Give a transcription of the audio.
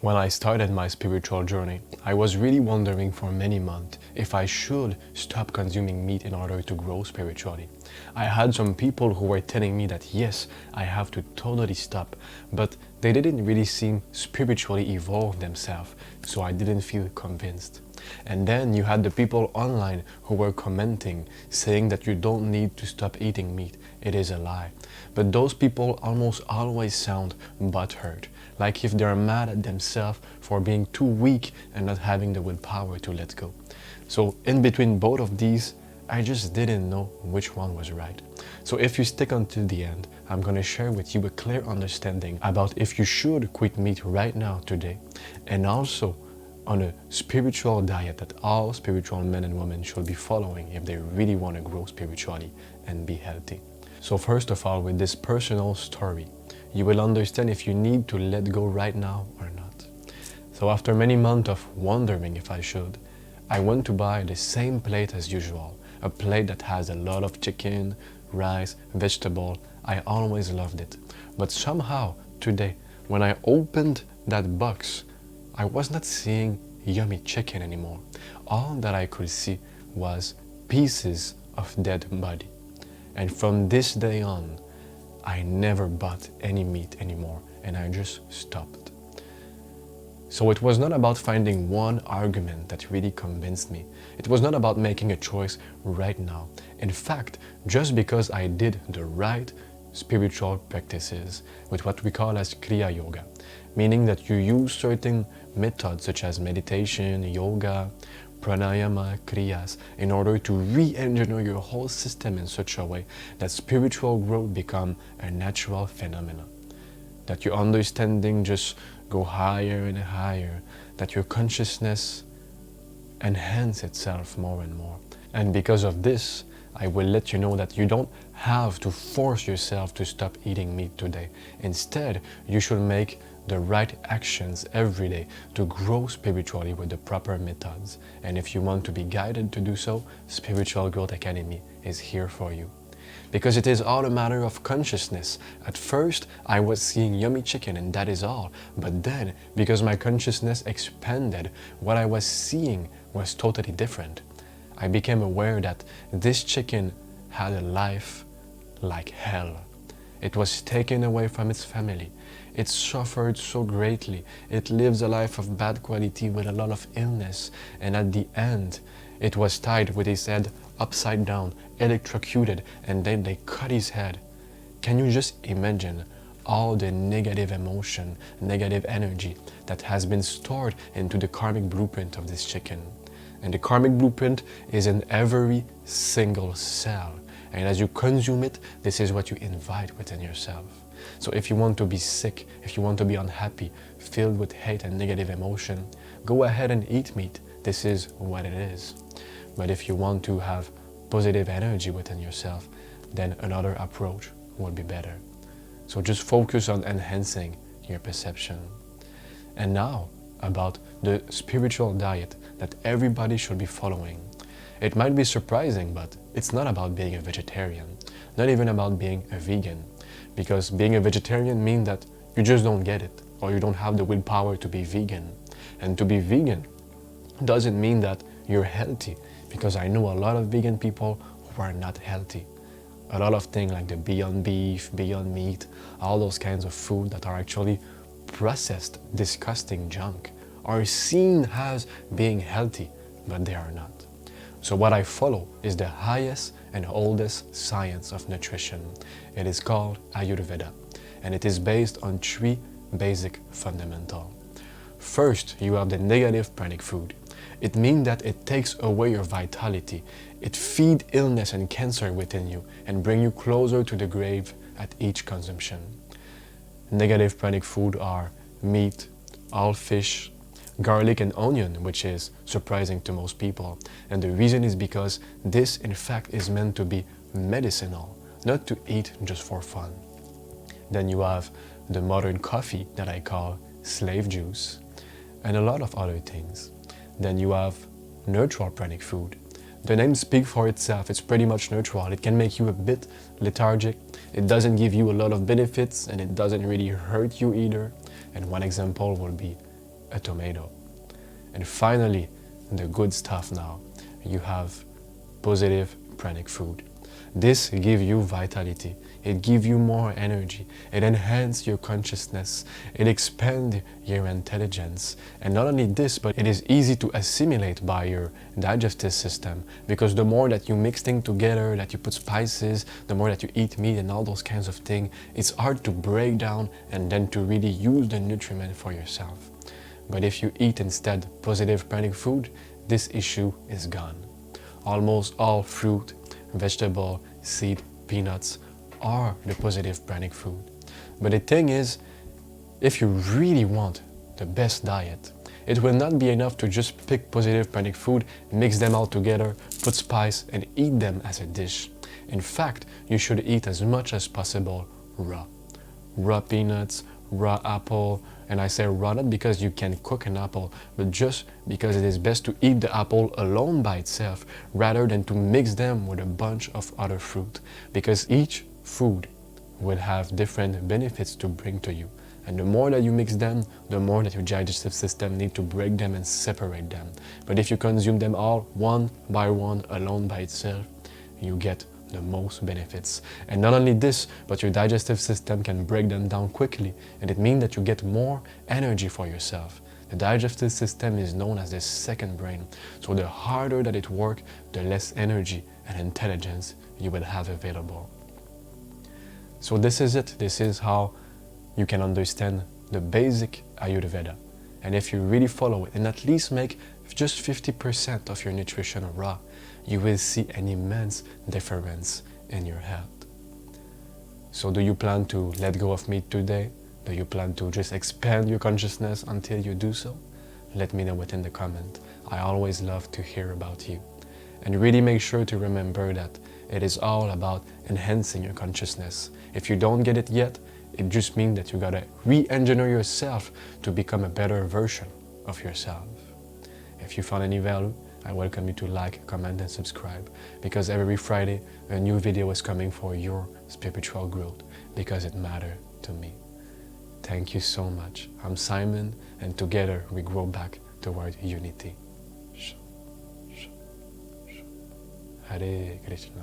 When I started my spiritual journey, I was really wondering for many months if I should stop consuming meat in order to grow spiritually. I had some people who were telling me that yes, I have to totally stop, but they didn't really seem spiritually evolved themselves, so I didn't feel convinced. And then you had the people online who were commenting, saying that you don't need to stop eating meat. It is a lie. But those people almost always sound butthurt, like if they're mad at themselves for being too weak and not having the willpower to let go. So in between both of these, I just didn't know which one was right. So if you stick until the end, I'm gonna share with you a clear understanding about if you should quit meat right now, today, and also on a spiritual diet that all spiritual men and women should be following if they really want to grow spiritually and be healthy. So first of all, with this personal story, you will understand if you need to let go right now or not. So after many months of wondering if I should, I went to buy the same plate as usual, a plate that has a lot of chicken, rice, vegetable. I always loved it. But somehow today, when I opened that box, I was not seeing yummy chicken anymore. All that I could see was pieces of dead body. And from this day on, I never bought any meat anymore, and I just stopped. So it was not about finding one argument that really convinced me. It was not about making a choice right now. In fact, just because I did the right spiritual practices with what we call as Kriya Yoga, meaning that you use certain methods such as meditation, yoga, pranayama, kriyas, in order to re-engineer your whole system in such a way that spiritual growth become a natural phenomenon. That your understanding just go higher and higher, that your consciousness enhance itself more and more. And because of this, I will let you know that you don't have to force yourself to stop eating meat today. Instead, you should make the right actions every day to grow spiritually with the proper methods. And if you want to be guided to do so, Spiritual Growth Academy is here for you. Because it is all a matter of consciousness. At first, I was seeing yummy chicken and that is all. But then, because my consciousness expanded, what I was seeing was totally different. I became aware that this chicken had a life like hell. It was taken away from its family. It suffered so greatly. It lives a life of bad quality with a lot of illness. And at the end, it was tied with his head upside down, electrocuted, and then they cut his head. Can you just imagine all the negative emotion, negative energy that has been stored into the karmic blueprint of this chicken? And the karmic blueprint is in every single cell. And as you consume it, this is what you invite within yourself. So if you want to be sick, if you want to be unhappy, filled with hate and negative emotion, go ahead and eat meat. This is what it is. But if you want to have positive energy within yourself, then another approach will be better. So just focus on enhancing your perception. And now, about the spiritual diet that everybody should be following. It might be surprising, but it's not about being a vegetarian, not even about being a vegan. Because being a vegetarian means that you just don't get it, or you don't have the willpower to be vegan. And to be vegan doesn't mean that you're healthy, because I know a lot of vegan people who are not healthy. A lot of things like the Beyond Beef, Beyond Meat, all those kinds of food that are actually processed, disgusting junk, are seen as being healthy, but they are not. So what I follow is the highest and oldest science of nutrition. It is called Ayurveda, and it is based on 3 basic fundamentals. First, you have the negative pranic food. It means that it takes away your vitality. It feeds illness and cancer within you and brings you closer to the grave at each consumption. Negative pranic food are meat, all fish, garlic and onion, which is surprising to most people. And the reason is because this in fact is meant to be medicinal, not to eat just for fun. Then you have the modern coffee that I call slave juice, and a lot of other things. Then you have neutral pranic food. The name speaks for itself. It's pretty much neutral. It can make you a bit lethargic. It doesn't give you a lot of benefits, and it doesn't really hurt you either. And one example will be a tomato. And finally, the good stuff now, you have positive pranic food. This gives you vitality, it gives you more energy, it enhances your consciousness, it expands your intelligence. And not only this, but it is easy to assimilate by your digestive system, because the more that you mix things together, that you put spices, the more that you eat meat and all those kinds of things, it's hard to break down and then to really use the nutriment for yourself. But if you eat instead positive pranic food, this issue is gone. Almost all fruit, vegetable, seed, peanuts are the positive pranic food. But the thing is, if you really want the best diet, it will not be enough to just pick positive pranic food, mix them all together, put spice and eat them as a dish. In fact, you should eat as much as possible raw. Raw peanuts, raw apple, and I say raw not because you can cook an apple, but just because it is best to eat the apple alone by itself rather than to mix them with a bunch of other fruit, because each food will have different benefits to bring to you. And the more that you mix them, the more that your digestive system needs to break them and separate them. But if you consume them all one by one alone by itself, you get the most benefits. And not only this, but your digestive system can break them down quickly, and it means that you get more energy for yourself. The digestive system is known as the second brain, so the harder that it works, the less energy and intelligence you will have available. So this is it. This is how you can understand the basic Ayurveda. And if you really follow it and at least make just 50% of your nutrition raw, you will see an immense difference in your health. So do you plan to let go of meat today? Do you plan to just expand your consciousness until you do so? Let me know it in the comment. I always love to hear about you. And really make sure to remember that it is all about enhancing your consciousness. If you don't get it yet, it just means that you gotta re-engineer yourself to become a better version of yourself. If you found any value, I welcome you to like, comment and subscribe, because every Friday a new video is coming for your spiritual growth, because it matters to me. Thank you so much. I'm Simon, and together we grow back toward unity. Hare Krishna.